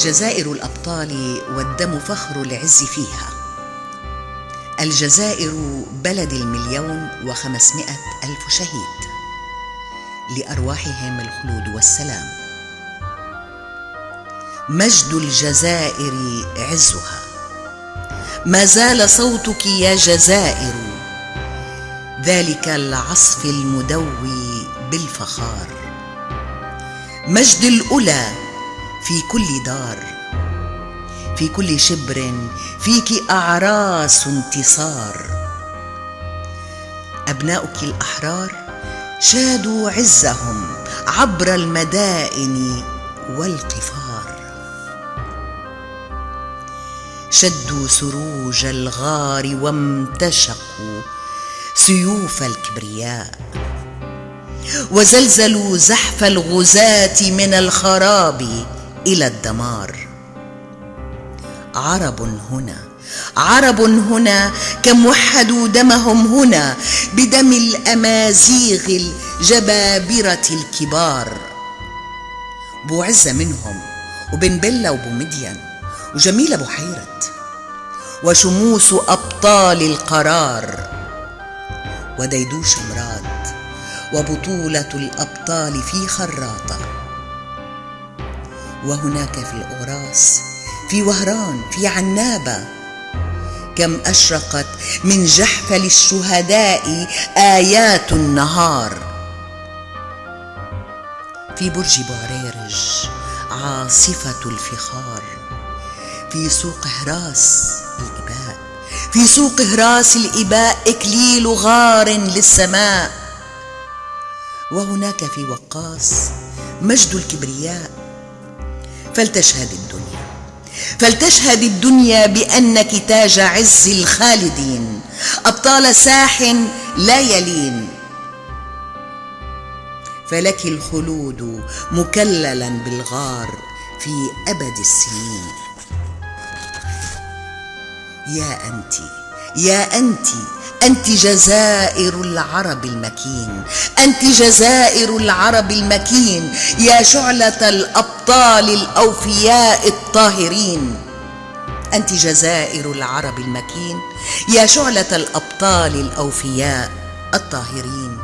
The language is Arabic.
جزائر الأبطال والدم فخر العز فيها. الجزائر بلد 1,500,000 شهيد، لأرواحهم الخلود والسلام. مجد الجزائر عزها، ما زال صوتك يا جزائر ذلك العصف المدوي بالفخار. مجد الأولى في كل دار، في كل شبر فيك أعراس انتصار. أبناؤك الأحرار شادوا عزهم عبر المدائن والقفار، شدوا سروج الغار وامتشقوا سيوف الكبرياء، وزلزلوا زحف الغزاة من الخراب إلى الدمار. عرب هنا كم وحدوا دمهم هنا بدم الأمازيغ الجبابرة الكبار. بو عزة منهم، وبن بلة وبو مدين، وجميلة بحيرة، وشموس أبطال القرار، وديدوش مراد، وبطولة الأبطال في خراطة. وهناك في الأوراس، في وهران، في عنابة، كم أشرقت من جحفل الشهداء آيات النهار. في برج بوعريرج عاصفة الفخار، في سوق هراس الإباء إكليل غار للسماء. وهناك في وقاص مجد الكبرياء. فلتشهد الدنيا بأنك تاج عز الخالدين، أبطال ساح لا يلين. فلك الخلود مكللا بالغار في أبد السنين. يا أنت جزائر العرب المكين، أنت جزائر العرب المكين، يا شعلة الأبطال الأوفياء الطاهرين. أنت جزائر العرب المكين، يا شعلة الأبطال الأوفياء الطاهرين.